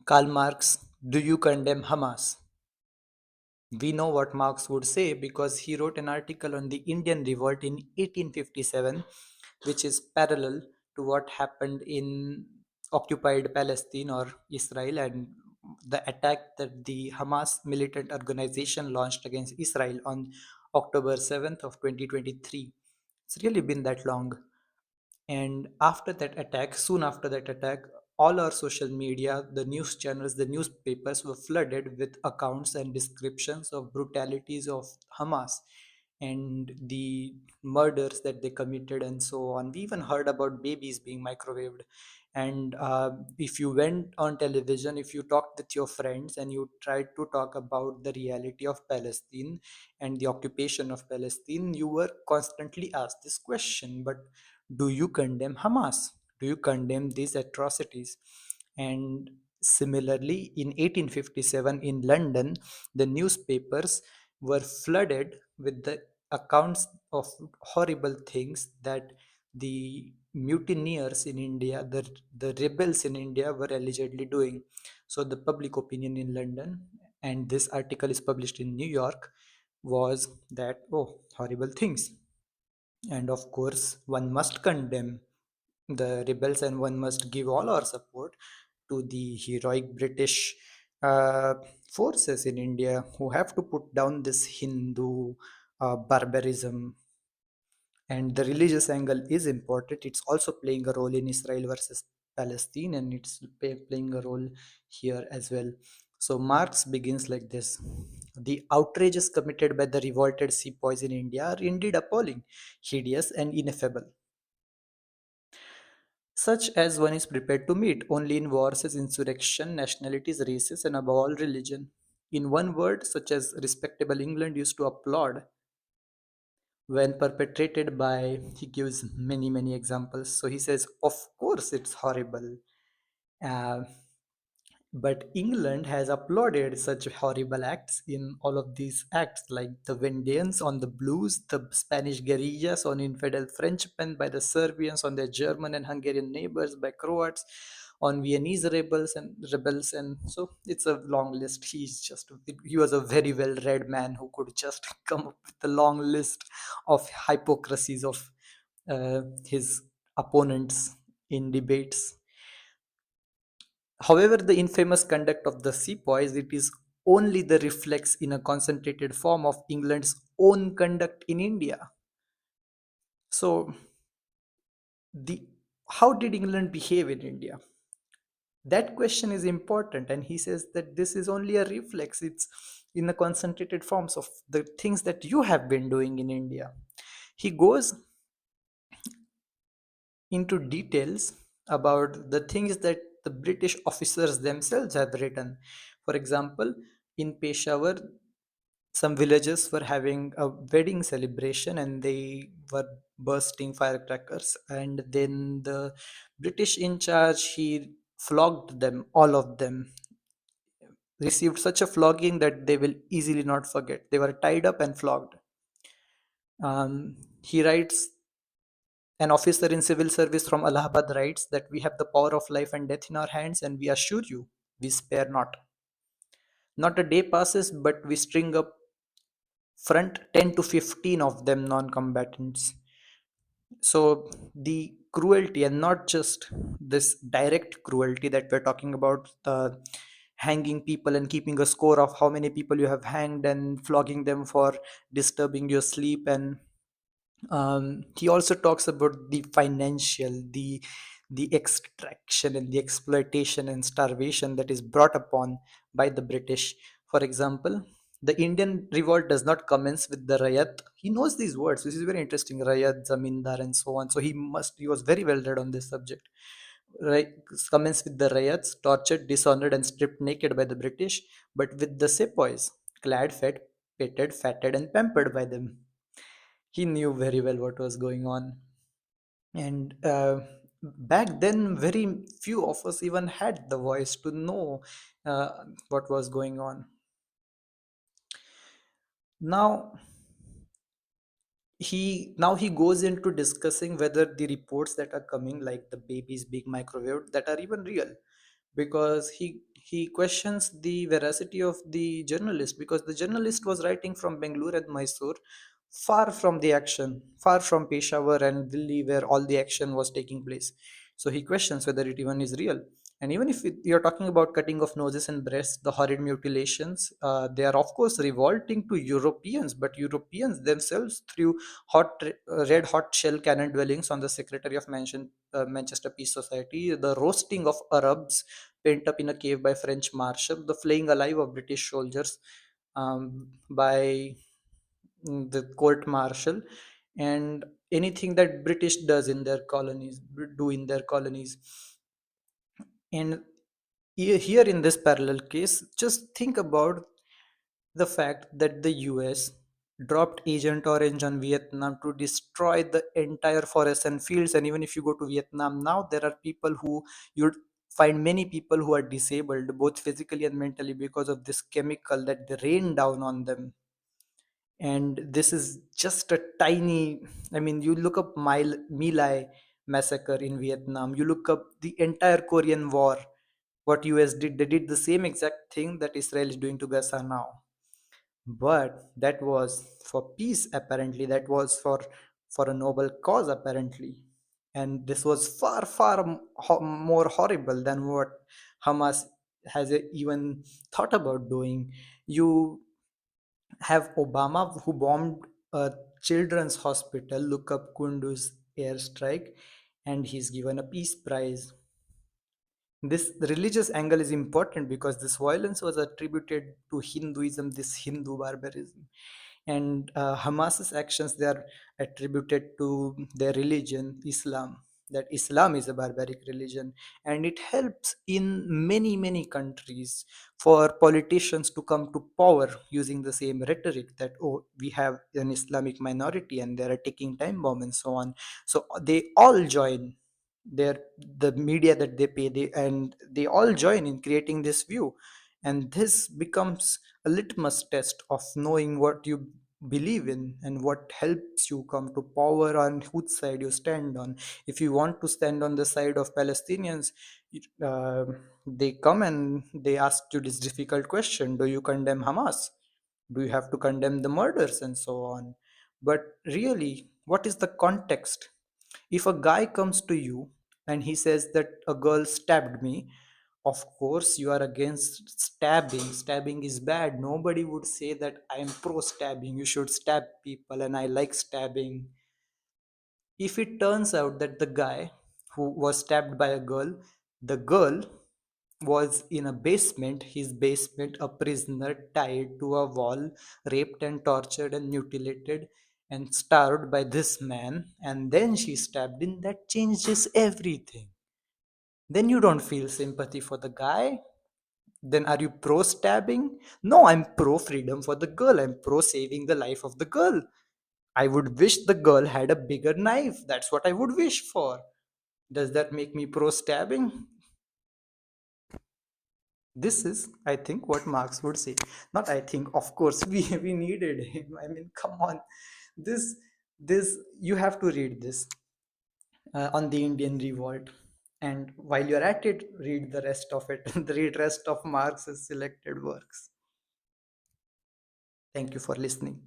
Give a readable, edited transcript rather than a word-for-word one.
Karl Marx, do you condemn Hamas? We know what Marx would say because he wrote an article on the Indian revolt in 1857, which is parallel to what happened in occupied Palestine or Israel and the attack that the Hamas militant organization launched against Israel on October 7th of 2023. It's really been that long. And after that attack, soon after that attack, all our social media, the news channels, the newspapers were flooded with accounts and descriptions of brutalities of Hamas and the murders that they committed and so on. We even heard about babies being microwaved. And if you went on television, if you talked with your friends and you tried to talk about the reality of Palestine and the occupation of Palestine, you were constantly asked this question. But do you condemn Hamas? Do you condemn these atrocities? And similarly, in 1857 in London, the newspapers were flooded with the accounts of horrible things that the mutineers in India, the rebels in India were allegedly doing. So the public opinion in London, and this article is published in New York, was that, oh, horrible things. And of course, one must condemn the rebels and one must give all our support to the heroic British uh, forces in India who have to put down this Hindu barbarism. And the religious angle is important. It's also playing a role in Israel versus Palestine, and it's playing a role here as well. So Marx begins like this: the outrages committed by the revolted sepoys in India are indeed appalling, hideous, and ineffable, such as one is prepared to meet only in wars as insurrection, nationalities, races, and above all religion. In one word, such as respectable England used to applaud when perpetrated by, he gives many examples. So he says, of course it's horrible. Uh, but England has applauded such horrible acts in all of these acts, like the Vendeans on the Blues, the Spanish guerrillas on infidel Frenchmen, by the Serbians on their German and Hungarian neighbors, by Croats on Viennese rebels, and so it's a long list. He was a very well read man who could just come up with a long list of hypocrisies of his opponents in debates. However, the infamous conduct of the sepoys, it is only the reflex in a concentrated form of England's own conduct in India. So, the how did England behave in India? That question is important, and he says that this is only a reflex. It's in the concentrated forms of the things that you have been doing in India. He goes into details about the things that the British officers themselves have written. For example, in Peshawar, some villagers were having a wedding celebration and they were bursting firecrackers. And then the British in charge, he flogged them, all of them, received such a flogging that they will easily not forget. They were tied up and flogged. He writes, an officer in civil service from Allahabad writes that we have the power of life and death in our hands, and we assure you, we spare not. Not a day passes, but we string up front 10 to 15 of them non-combatants. So the cruelty, and not just this direct cruelty that we're talking about, the hanging people and keeping a score of how many people you have hanged and flogging them for disturbing your sleep, and he also talks about the financial, the extraction and the exploitation and starvation that is brought upon by the British. For example, the Indian revolt does not commence with the Rayat. He knows these words. This is very interesting. Rayat, Zamindar, and so on. So he was very well read on this subject. Right, commence with the riots, tortured, dishonored, and stripped naked by the British, but with the sepoys, clad, fed, petted, fatted, and pampered by them. He knew very well what was going on. And back then, very few of us even had the voice to know what was going on. Now, he goes into discussing whether the reports that are coming, like the babies being microwaved, that are even real, because he questions the veracity of the journalist, because the journalist was writing from Bangalore and Mysore, far from the action, far from Peshawar and Delhi, where all the action was taking place. So he questions whether it even is real. And even if you're talking about cutting of noses and breasts, the horrid mutilations, they are of course revolting to Europeans, but Europeans themselves threw red hot shell cannon dwellings on the Secretary of Manchester Peace Society, the roasting of Arabs pent up in a cave by French marshal, the flaying alive of British soldiers by the court martial, and anything that British does in their colonies, do in their colonies. And here in this parallel case, just think about the fact that the US dropped Agent Orange on Vietnam to destroy the entire forests and fields. And even if you go to Vietnam now, there are people who you'd find many people who are disabled both physically and mentally because of this chemical that they rain down on them. And this is just a tiny, I mean, you look up My Lai massacre in Vietnam, you look up the entire Korean War, what US did, they did the same exact thing that Israel is doing to Gaza now. But that was for peace, apparently. That was for a noble cause, apparently. And this was far more horrible than what Hamas has even thought about doing. You have Obama, who bombed a children's hospital. Look up Kunduz airstrike, and he's given a peace prize. This religious angle is important because this violence was attributed to Hinduism, this Hindu barbarism. And Hamas's actions, they are attributed to their religion, Islam, that Islam is a barbaric religion. And it helps in many countries for politicians to come to power using the same rhetoric that, oh, we have an Islamic minority and they're a ticking time bomb and so on. So they all join their the media that they pay, and they all join in creating this view. And this becomes a litmus test of knowing what you believe in and what helps you come to power, on whose side you stand on. If you want to stand on the side of Palestinians, they come and they ask you this difficult question: do you condemn Hamas? Do you have to condemn the murders and so on? But really, what is the context? If a guy comes to you and he says that a girl stabbed me, of course you are against stabbing. Stabbing is bad. Nobody would say that I am pro stabbing, you should stab people, and I like stabbing. If it turns out that the guy who was stabbed by a girl, the girl was in a basement, his basement, a prisoner tied to a wall, raped and tortured and mutilated and starved by this man, and then she stabbed him, that changes everything. Then you don't feel sympathy for the guy. Then are you pro stabbing? No, I'm pro freedom for the girl. I'm pro saving the life of the girl. I would wish the girl had a bigger knife. That's what I would wish for. Does that make me pro stabbing? This is, I think, what Marx would say. Not I think, of course, we needed him. I mean, come on. This, this, you have to read this on the Indian Revolt. And while you're at it, read the rest of it, read rest of Marx's selected works. Thank you for listening.